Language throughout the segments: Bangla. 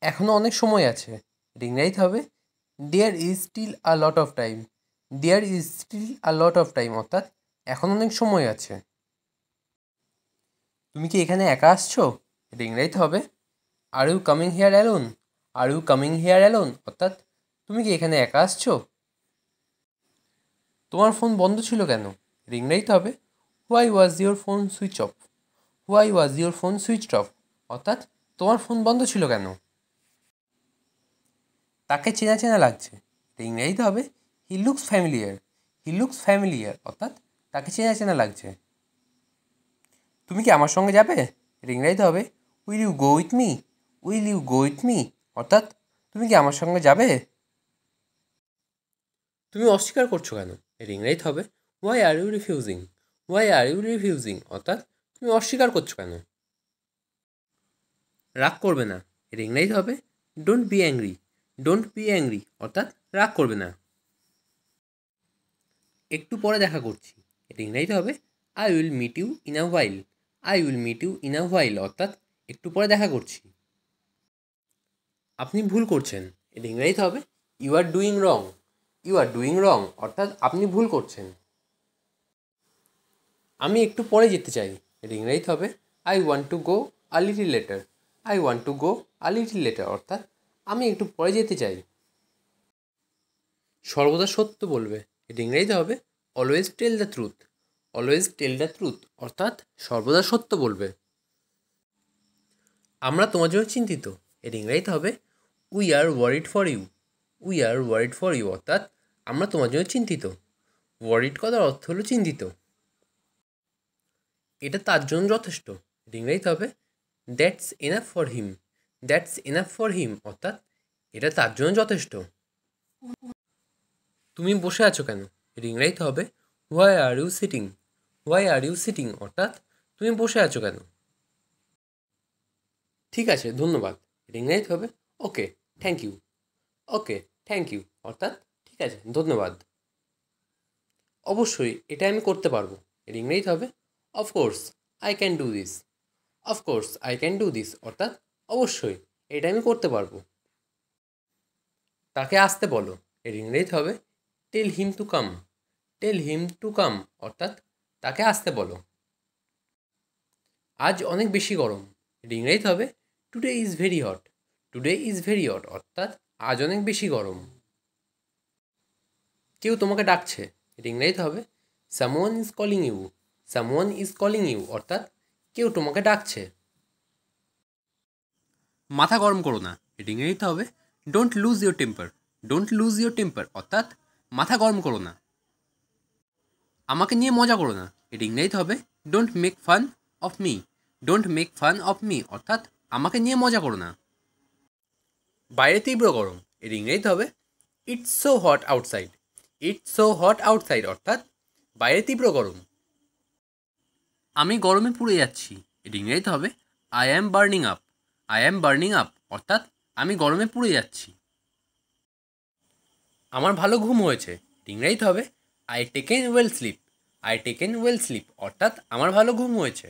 এখনও অনেক সময় আছে। রিংরাইট হবে there is still a lot of time. There is still a lot of time অর্থাৎ এখন অনেক সময় আছে। তুমি কি এখানে একা আসছো? রিংরাইট হবে are you coming here alone. Are you coming here alone অর্থাৎ তুমি কি এখানে একা আসছো? তোমার ফোন বন্ধ ছিল কেন? রিংরাইট হবে why was your phone switch off. Why was your phone switched off অর্থাৎ তোমার ফোন বন্ধ ছিল কেন? তাকে চেনা চেনা লাগছে। রিংরাইট হবে he looks familiar. He looks familiar অর্থাৎ তাকে চেনা চেনা লাগছে। তুমি কি আমার সঙ্গে যাবে? রিংরাইট হবে will you go with me. Will you go with me অর্থাৎ তুমি কি আমার সঙ্গে যাবে? তুমি অস্বীকার করছো কেন? রিংরাইট হবে why are you refusing. Why are you refusing অর্থাৎ তুমি অস্বীকার করছো কেন? রাগ করবে না। রিংরাইট হবে don't B angry. Don't be angry অর্থাৎ রাগ করবে না। একটু পরে দেখা করছি। রিংরাইট হবে I will meet you in a while. I will meet you in a while অর্থাৎ একটু পরে দেখা করছি। আপনি ভুল করছেন। রিংরাইট হবে you are doing wrong. You are doing wrong অর্থাৎ আপনি ভুল করছেন। আমি একটু পরে যেতে চাই। রিংরাইট হবে I want to go a little letter. I want to go a little letter অর্থাৎ আমি একটু পরে যেতে চাই। সর্বদা সত্য বলবে। রিংরাইট হবে always tell the truth. Always tell the truth অর্থাৎ সর্বদা সত্য বলবে। আমরা তোমার জন্য চিন্তিত। রিংরাইট হবে we are worried for you. We are worried for you অর্থাৎ আমরা তোমার জন্য চিন্তিত। ওয়ারিড কথার অর্থ হলো চিন্তিত। এটা তার জন্য যথেষ্ট। রিংরাইট হবে that's enough for him. That's enough for him অর্থাৎ এটা তার জন্য যথেষ্ট। তুমি বসে আছো কেন? রিংরাইট হবে why are you sitting. Why are you sitting অর্থাৎ তুমি বসে আছো কেন? ঠিক আছে, ধন্যবাদ। রিংরাইট হবে okay thank you. Okay thank you অর্থাৎ ঠিক আছে, ধন্যবাদ। অবশ্যই এটা আমি করতে পারবো। রিংরাইট হবে of course I can do this. Of course I can do this অর্থাৎ অবশ্যই এটা আমি করতে পারবো। তাকে আসতে বলো। রিংরাইট হবে টেল him to come. Tell him to come অর্থাৎ তাকে আসতে বলো। আজ অনেক বেশি গরম। রিংরাইট হবে today is very hot. Today is very hot অর্থাৎ আজ অনেক বেশি গরম। কেউ তোমাকে ডাকছে। রিংরাইট হবে someone is calling you. Someone is calling you অর্থাৎ কেউ তোমাকে ডাকছে। মাথা গরম করো না। রিংরাইট হবে don't lose your temper. Don't lose your temper অর্থাৎ মাথা গরম করো না। আমাকে নিয়ে মজা করো না। রিংরাইট হবে don't make fun of me. Don't make fun of me অর্থাৎ আমাকে নিয়ে মজা করো না। বাইরে তীব্র গরম। রিংরাইট হবে it's so hot outside. It's so hot outside অর্থাৎ বাইরে তীব্র গরম। আমি গরমে পুড়ে যাচ্ছি। রিংরাইট হবে I am burning up. I am burning up অর্থাৎ আমি গরমে পুড়ে যাচ্ছি। আমার ভালো ঘুম হয়েছে। রিংরাইট হবে I taken well sleep. I taken well sleep অর্থাৎ আমার ভালো ঘুম হয়েছে।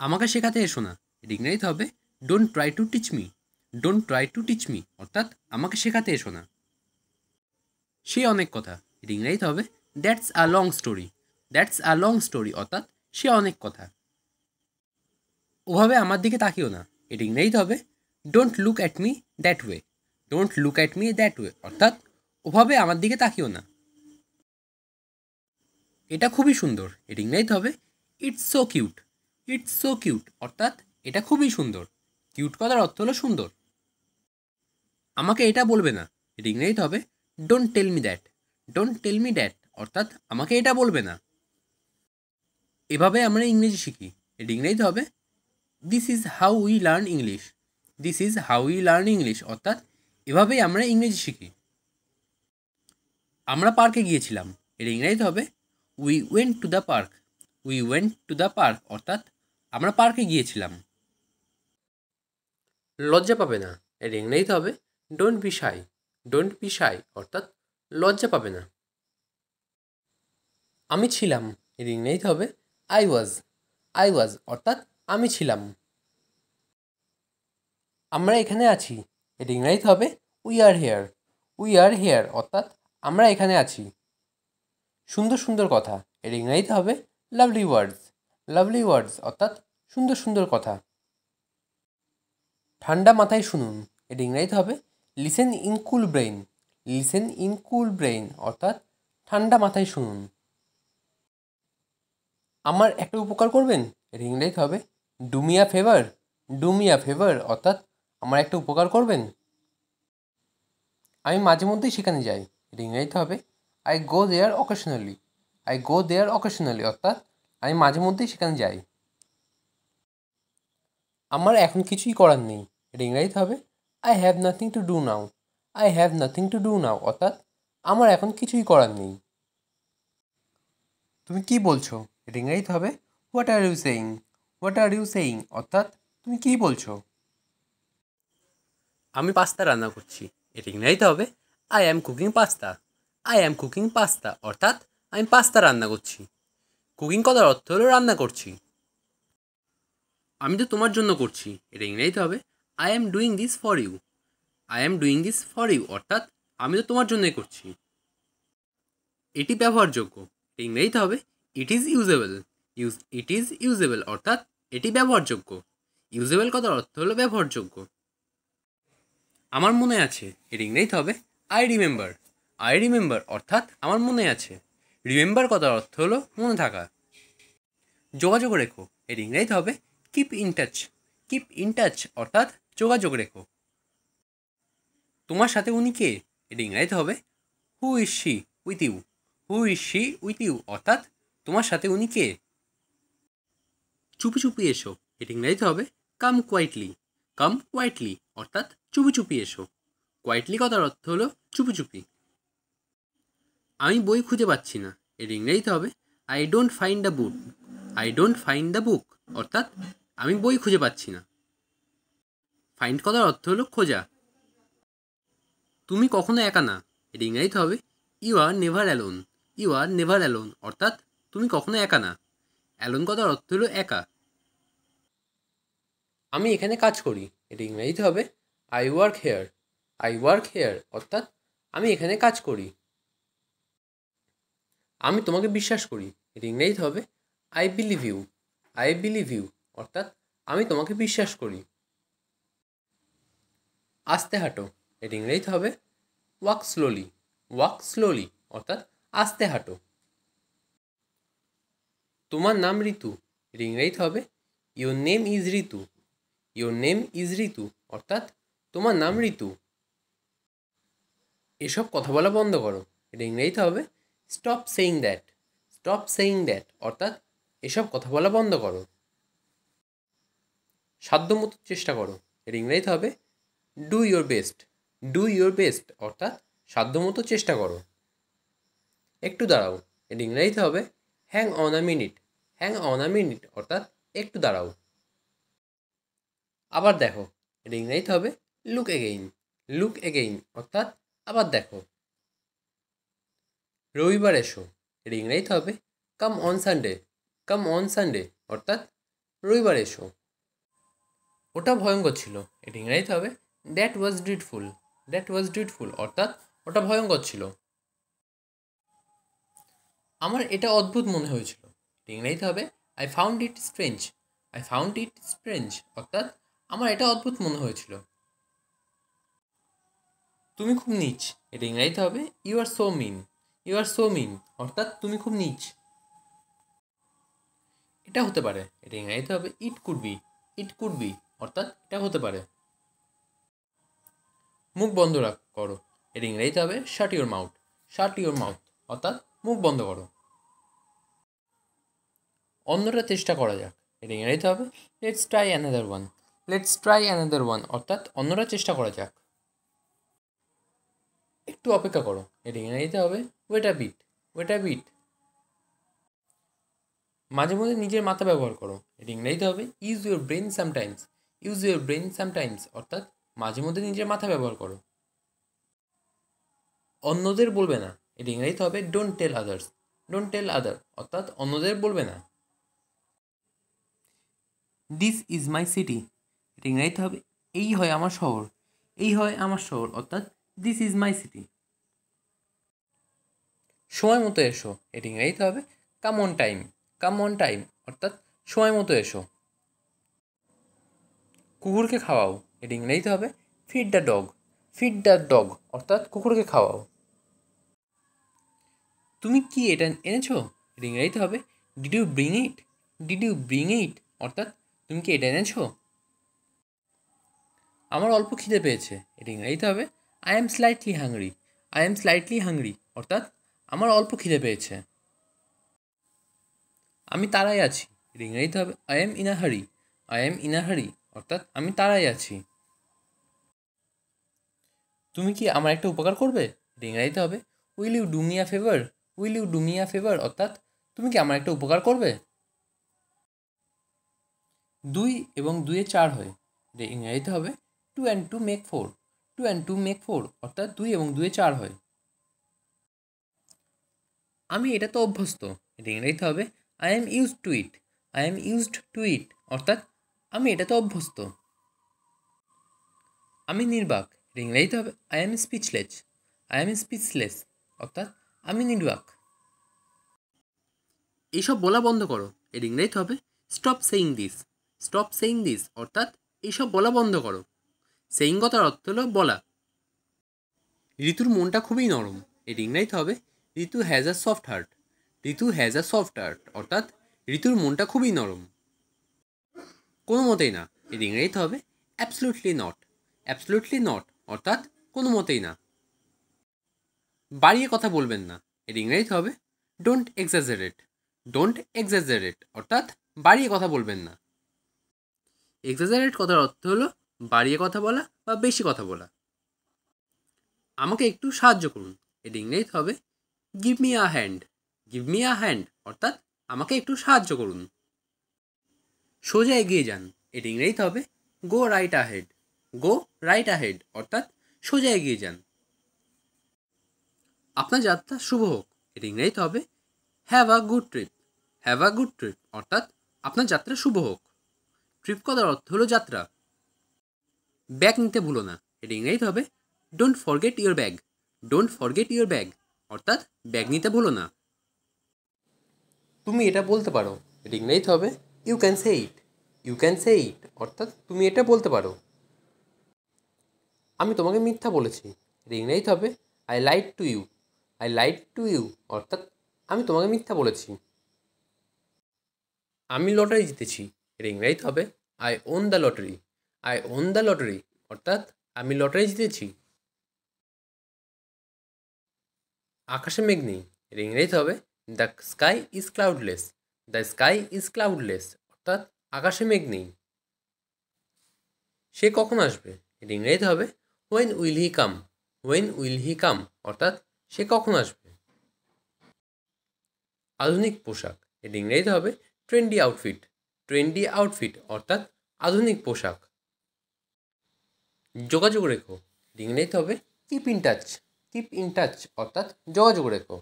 আমাকে শেখাতে এসো না। রিংরাইট হবে don't try to teach me. Don't try to teach me অর্থাৎ আমাকে শেখাতে এসো না। সে অনেক কথা। রিংরাইট হবে that's a long story. That's a long story অর্থাৎ সে অনেক কথা। ওভাবে আমার দিকে তাকিও না। রিংরাইট হবে don't look at me that way. Don't look at me that way অর্থাৎ ওভাবে আমার দিকে তাকিও না। এটা খুবই সুন্দর। রিংরাইট হবে it's so cute. It's so cute অর্থাৎ এটা খুবই সুন্দর। কিউট কথার অর্থ হলো সুন্দর। আমাকে এটা বলবে না। রিংরাইট হবে don't tell me that. Don't tell me that অর্থাৎ আমাকে এটা বলবে না। এভাবে আমরা ইংরেজি শিখি। রিংরাইট হবে this is how we learn English. This is how we learn English অর্থাৎ এভাবেই আমরা ইংরেজি শিখি। আমরা পার্কে গিয়েছিলাম। রিংরাইট হবে we went to the park. We went to the park অর্থাৎ আমরা পার্কে গিয়েছিলাম। লজ্জা পাবে না। রিংরাইট হবে don't be shy. Don't be shy অর্থাৎ লজ্জা পাবে না। আমি ছিলাম। রিংরাইট হবে আই ওয়াজ। আই ওয়াজ অর্থাৎ আমি ছিলাম। আমরা এখানে আছি, এটি ইংরাজিতে হবে we are here. We are here অর্থাৎ আমরা এখানে আছি। সুন্দর সুন্দর কথা, এর ইংরাজিতে হবে লাভলি ওয়ার্ডস। লাভলি ওয়ার্ডস অর্থাৎ সুন্দর সুন্দর কথা। ঠান্ডা মাথায় শুনুন, এর ইংরাজিতে হবে listen in cool brain. Listen in cool brain অর্থাৎ ঠান্ডা মাথায় শুনুন। আমার একটা উপকার করবেন, এর ইংরেজিতে হবে do me a favour. Do me a favour অর্থাৎ আমার একটা উপকার করবেন। আমি মাঝে মধ্যেই সেখানে যাই, এর ইংরেজিতে হবে I go there occasionally. I go there occasionally অর্থাৎ আমি মাঝে মধ্যেই সেখানে যাই। আমার এখন কিছুই করার নেই, এর ইংরেজিতে হবে I have nothing to do now. I have nothing to do now অর্থাৎ আমার এখন কিছুই করার নেই। তুমি কি বলছো, এর ইংরেজিতে হবে what are you saying. What are you saying অর্থাৎ তুমি কি বলছো। আমি পাস্তা রান্না করছি, এর ইংরেজিতে হবে I am cooking pasta. I am cooking pasta অর্থাৎ আমি পাস্তা রান্না করছি। কুকিং করার অর্থ হলো রান্না করছি। আমি তো তোমার জন্য করছি, এর ইংরেজিতে হবে I am doing this for you. I am doing this for you অর্থাৎ আমি তো তোমার জন্যই করছি। এটি ব্যবহারযোগ্য, এর ইংরেজিতে হবে it is usable. It is usable অর্থাৎ এটি ব্যবহারযোগ্য। ইউজেবল কথার অর্থ হলো ব্যবহারযোগ্য। আমার মনে আছে, এর ইংরেজিতে হবে আই রিমেম্বার। আই রিমেম্বার অর্থাৎ আমার মনে আছে। রিমেম্বার কথার অর্থ হলো মনে থাকা। যোগাযোগ রেখো, এর ইংরেজিতে হবে keep in touch. Keep in touch অর্থাৎ যোগাযোগ রেখো। তোমার সাথে উনি কে, এর ইংরেজিতে হবে who is she with you. Who is she with you অর্থাৎ তোমার সাথে উনি কে। চুপি চুপি এসো, এর ইংরেজিতে হবে কাম কোয়াইটলি। কাম কোয়াইটলি অর্থাৎ চুপি চুপি এসো। কোয়াইটলি কথার অর্থ হলো চুপি চুপি। আমি বই খুঁজে পাচ্ছি না, এর ইংরেজিতে হবে I don't find the book. I don't find the book অর্থাৎ আমি বই খুঁজে পাচ্ছি না। ফাইন্ড কথার অর্থ হলো খোঁজা। তুমি কখনো একা না, এর ইংরেজিতে হবে you are never alone. You are never alone অর্থাৎ তুমি কখনো একা না। অ্যালোন কথার অর্থ হলো একা। আমি এখানে কাজ করি, এর ইংরেজিতে হবে I work hair. I work hair অর্থাৎ আমি এখানে কাজ করি। আমি তোমাকে বিশ্বাস করি, এর ইংরেজিতে হবে I believe you. I believe you অর্থাৎ আমি তোমাকে বিশ্বাস করি। আস্তে হাঁটো, এর ইংরেজিতে হবে ওয়াক স্লোলি। ওয়াক স্লোলি অর্থাৎ আস্তে হাঁটো। তোমার নাম ঋতু, এর ইংরেজিতে হবে your name is Ritu. Your name is Ritu অর্থাৎ তোমার নাম ঋতু। এসব কথা বলা বন্ধ করো, এর ইংরেজিতে হবে stop saying that. Stop saying that অর্থাৎ এসব কথা বলা বন্ধ করো। সাধ্যমতো চেষ্টা করো, এর ইংরেজিতে হবে do your best. Do your best অর্থাৎ সাধ্যমতো চেষ্টা করো। একটু দাঁড়াও, এর ইংরেজিতে হবে hang on a minute. Hang on a minute অর্থাৎ একটু দাঁড়াও। আবার দেখো, এর ইংরেজিতে হবে লুক এগেইন। লুক এগেইন অর্থাৎ আবার দেখো। রবিবার এসো, এর ইংরেজিতে হবে come on Sunday. Come on Sunday অর্থাৎ রবিবার এসো। ওটা ভয়ঙ্কর ছিল, এর ইংরেজিতে হবে দ্যাট ওয়াজ ড্রিডফুল। দ্যাট ওয়াজ ড্রিডফুল অর্থাৎ ওটা ভয়ঙ্কর ছিল। আমার এটা অদ্ভুত মনে হয়েছিল, এর ইংরেজিতে হবে I found it strange. I found it strange অর্থাৎ আমার এটা অদ্ভুত মনে হয়েছিল। তুমি খুব নীচ, এর ইংরেজিতে হবে you are so mean. You are so mean অর্থাৎ তুমি খুব নীচ। এটা হতে পারে, এর ইংরেজিতে হবে it could be. It could be অর্থাৎ এটা হতে পারে। মুখ বন্ধ করো, এর ইংরেজিতে হবে শাট your mouth. Shut your mouth অর্থাৎ মুখ বন্ধ করো। অন্যটা চেষ্টা করা যাক, এর ইংরেজিতে হবে let's try another one. Let's try another one অর্থাৎ অন্যটা চেষ্টা করা যাক। একটু অপেক্ষা করো, এর ইংরেজিতে হবে wait a bit. Wait a bit. মাঝে মধ্যে নিজের মাথা ব্যবহার করো, এর ইংরেজিতে হবে use your brain sometimes. Use your brain sometimes অর্থাৎ মাঝে মধ্যে নিজের মাথা ব্যবহার করো। অন্যদের বলবে না, এর ইংরেজিতে হবে don't tell others. Don't tell other অর্থাৎ অন্যদের বলবে না। দিস ইজ মাই সিটি, এর ইংরেজিতে হবে এই হয় আমার শহর, এই হয় আমার শহর, অর্থাৎ দিস ইজ মাই সিটি। সময় মতো এসো, এটি ইংরেজিতে হবে come on time, come on time, অর্থাৎ সময় মতো এসো। কুকুরকে খাওয়াও, এটি ইংরেজিতে হবে feed the dog, feed the dog, অর্থাৎ কুকুরকে খাওয়াও। তুমি কি এটা এনেছো, এটি ইংরেজিতে হবে did you bring it, did you bring it, অর্থাৎ তুমি কি এটা এনেছো। আমার অল্প খিদে পেয়েছে, এটি ইংরেজিতে হবে I M slightly hungry, I am slightly hungry, অর্থাৎ আমার অল্প খিদে পেয়েছে। আমি তাড়ায় আছি, এটি ইংরেজিতে হবে আই এম ইন আ হারি, আই এম ইন আ হারি, অর্থাৎ আমি তাড়ায় আছি। তুমি কি আমার একটা উপকার করবে, এটি ইংরেজিতে হবে will you do me a favour, will you do me a favour, অর্থাৎ তুমি কি আমার একটা উপকার করবে। 2 এবং 2 4 হয়, এটা ইংরেজিতে হবে 2 and 2 make 4, 2 and 2 make 4, অর্থাৎ 2 এবং 2 4 হয়। আমি এটা তো অভ্যস্ত, এটা ইংরেজিতে হবে I am used to it, I am used to it, অর্থাৎ আমি এটাতে অভ্যস্ত। আমি নির্বাক, এটা ইংরেজিতে হবে I am speechless, I am speechless, অর্থাৎ আমি নির্বাক। এইসব বলা বন্ধ করো, এর ইংরেজিতে হবে stop saying this, stop saying this, অর্থাৎ এইসব বলা বন্ধ করো। সেইং কথার অর্থ হলো বলা। ঋতুর মনটা খুবই নরম, এর ইংরেজিতে হবে Ritu has a soft heart, Ritu has a soft heart, অর্থাৎ ঋতুর মনটা খুবই নরম। কোনো মতেই না, এর ইংরেজিতে হবে অ্যাবসলুটলি নট, অ্যাবসলুটলি নট, অর্থাৎ কোনো মতেই না। বাড়িয়ে কথা বলবেন না, এর ইংরেজিতে হবে ডোন্ট এক্সাজারেট, ডোন্ট এক্সাজারেট, অর্থাৎ বাড়িয়ে কথা বলবেন না। এক্সাজারেট কথার অর্থ হলো বাড়িয়ে কথা বলা বা বেশি কথা বলা। আমাকে একটু সাহায্য করুন, এর ইংরেজিতে হবে give me a hand, give me a hand, অর্থাৎ আমাকে একটু সাহায্য করুন। সোজা এগিয়ে যান, এর ইংরেজিতে হবে গো রাইট আহেড, গো রাইট আহেড, অর্থাৎ সোজা এগিয়ে যান। আপনার যাত্রা শুভ হোক, এর ইংরেজিতে হবে have a good trip, have a good trip, অর্থাৎ আপনার যাত্রা শুভ হোক। ট্রিপ কথার অর্থ হলো যাত্রা। ব্যাগ নিতে ভুলো না, এর ইংরেজিতে হবে don't forget your bag, don't forget your bag, অর্থাৎ ব্যাগ নিতে ভুলো না। তুমি এটা বলতে পারো, এর ইংরেজিতে হবে you can say it, you can say it, অর্থাৎ তুমি এটা বলতে পারো। আমি তোমাকে মিথ্যা বলেছি, এর ইংরেজিতে হবে I lied to you, I lied to you, অর্থাৎ আমি তোমাকে মিথ্যা বলেছি। আমি লটারি জিতেছি, এর ইংরেজিতে হবে I won the lottery, I won the lottery, অর্থাৎ আমি লটারি জিতেছি। আকাশে মেঘ নেই, এর ইংরেজিতে হবে the sky is cloudless, the sky is cloudless, অর্থাৎ আকাশে মেঘ নেই। সে কখন আসবে, এর ইংরেজিতে হবে when will he come, when will he come, অর্থাৎ সে কখন আসবে। আধুনিক পোশাক, এর ইংরেজিতে হবে ট্রেন্ডি আউটফিট, ট্রেন্ডি আউটফিট, অর্থাৎ আধুনিক পোশাক। যোগাযোগ রেখো, এর ইংরেজিতে হবে keep in touch, keep in touch, অর্থাৎ যোগাযোগ রেখো।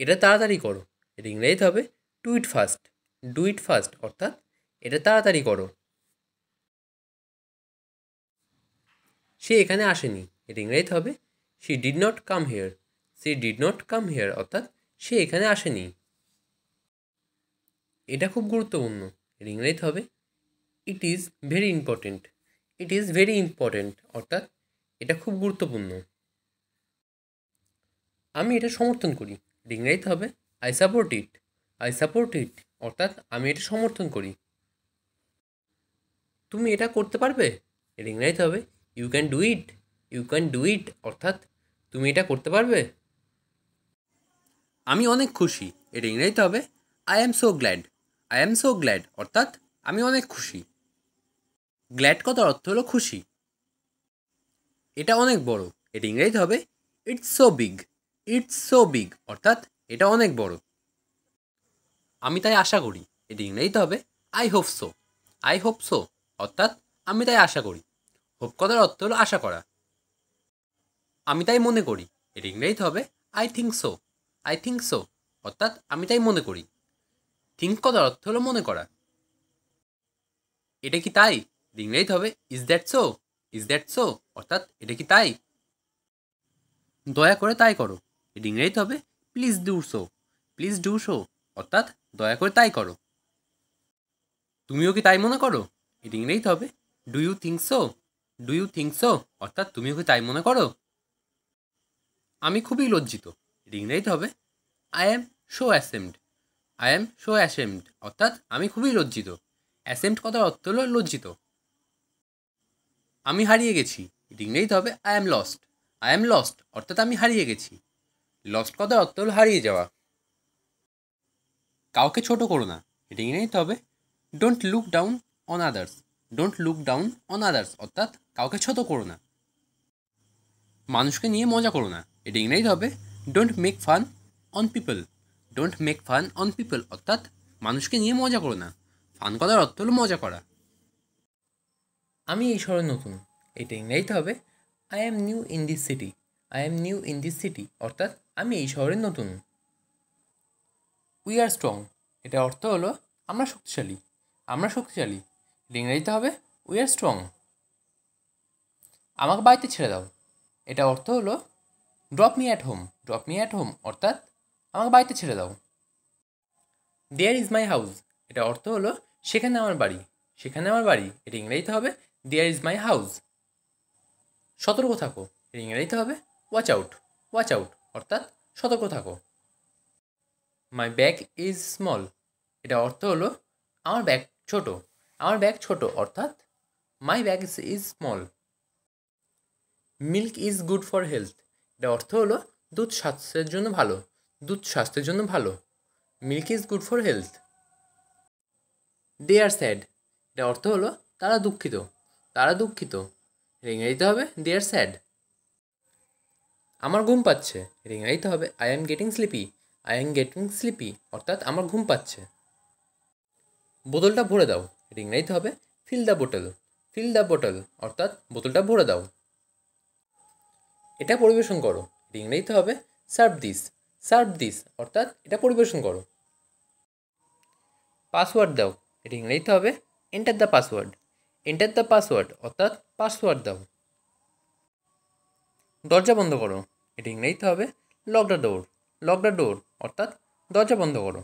এটা তাড়াতাড়ি করো, এর ইংরেজিতে হবে do it fast, do it fast, অর্থাৎ এটা তাড়াতাড়ি করো। সে এখানে আসেনি, এর ইংরেজিতে হবে she did not come here, she did not come here, অর্থাৎ সে এখানে আসেনি। এটা খুব গুরুত্বপূর্ণ, এর ইংরেজিতে হবে it is very important, it is very important, অর্থাৎ এটা খুব গুরুত্বপূর্ণ। আমি এটা সমর্থন করি, এর ইংরেজিতে হবে I support it, I support ইট, অর্থাৎ আমি এটা সমর্থন করি। তুমি এটা করতে পারবে, এর ইংরেজিতে হবে you can do it, you can do it, অর্থাৎ তুমি এটা করতে পারবে। আমি অনেক খুশি, এর ইংরেজিতে হবে I am so glad, I am so glad, অর্থাৎ আমি অনেক খুশি। গ্ল্যাড কথার অর্থ হলো খুশি। এটা অনেক বড়, এর ইংরেজিতে হবে it's so big, it's so big, অর্থাৎ এটা অনেক বড়। আমি তাই আশা করি, এর ইংরেজিতে হবে I hope so, I hope so, অর্থাৎ আমি তাই আশা করি। হোপ কথার অর্থ হলো আশা করা। আমি তাই মনে করি, এর ইংরেজিতে হবে I think so, I think so, অর্থাৎ আমি তাই মনে করি। থিঙ্ক কথার অর্থ হলো মনে করা। এটা কি তাই, এটি ইংরেজিতে হবে is that so, is that so অর্থাৎ এটা কি তাই। দয়া করে তাই করো, এটি ইংরেজিতে হবে please do so, please do so অর্থাৎ দয়া করে তাই করো। তুমিও কি তাই মনে করো, এটি ইংরেজিতে হবে do you think so, do you think so অর্থাৎ তুমিও কি তাই মনে করো। আমি খুবই লজ্জিত, এটি ইংরেজিতে হবে I am so ashamed, I am so ashamed অর্থাৎ আমি খুবই লজ্জিত। অ্যাসেমড কথার অর্থ হলো লজ্জিত। আমি হারিয়ে গেছি, এটি ইংরেজিতে হবে I am lost, I am lost অর্থাৎ আমি হারিয়ে গেছি। লস্ট কথার অর্থ হলো হারিয়ে যাওয়া। কাউকে ছোট করো না, এটি ইংরেজিতে হবে don't look down on others, don't look down on others অর্থাৎ কাউকে ছোট করো না। মানুষকে নিয়ে মজা করো না, এটি ইংরেজিতে হবে don't make fun on people, don't make fun on people অর্থাৎ মানুষকে নিয়ে মজা করো না। ফান করার অর্থ হলো মজা করা। আমি এই শহরে নতুন, এটা ইংরেজিতে হবে I am new in this city, I am new in this city অর্থাৎ আমি এই শহরে নতুন। উই আর স্ট্রং, এটার অর্থ হলো আমরা শক্তিশালী, আমরা শক্তিশালী। এটা ইংরেজিতে হবে উই আর স্ট্রং। আমাকে বাড়িতে ছেড়ে দাও, এটা অর্থ হলো drop me at home, drop me at home অর্থাৎ আমাকে বাড়িতে ছেড়ে দাও। দেয়ার ইজ মাই হাউস, এটা অর্থ হলো সেখানে আমার বাড়ি, সেখানে আমার বাড়ি। এটা ইংরেজিতে হবে দেয়ার ইজ মাই হাউস। সতর্ক থাকো, এটা ইংরেজিতে হবে ওয়াচ আউট, ওয়াচ আউট অর্থাৎ সতর্ক থাকো। মাই ব্যাগ ইজ স্মল, এটা অর্থ হলো আমার ব্যাগ ছোট, আমার ব্যাগ ছোট অর্থাৎ my bag is small. Milk is good for health, এটা অর্থ হলো দুধ স্বাস্থ্যের জন্য ভালো, দুধ স্বাস্থ্যের জন্য ভালো। Milk is good for health. They are sad, এটা অর্থ হলো তারা দুঃখিত, তারা দুঃখিত। এটা ইংরেজিতে হবে দে আর স্যাড। আমার ঘুম পাচ্ছে, এটা ইংরেজিতে হবে I am getting sleepy, I am getting sleepy অর্থাৎ আমার ঘুম পাচ্ছে। বোতলটা ভরে দাও, এটা ইংরেজিতে হবে ফিল দ্য বোতল, ফিল দ্য বোতল অর্থাৎ বোতলটা ভরে দাও। এটা পরিবেশন করো, এটা ইংরেজিতে হবে সার্ভ দিস, সার্ভ দিস অর্থাৎ এটা পরিবেশন করো। পাসওয়ার্ড দাও, এটা ইংরেজিতে হবে enter the password, enter the password অর্থাৎ পাসওয়ার্ড দাও। দরজা বন্ধ করো, এটা ইংরেজিতে হবে lock the door, lock the door অর্থাৎ দরজা বন্ধ করো।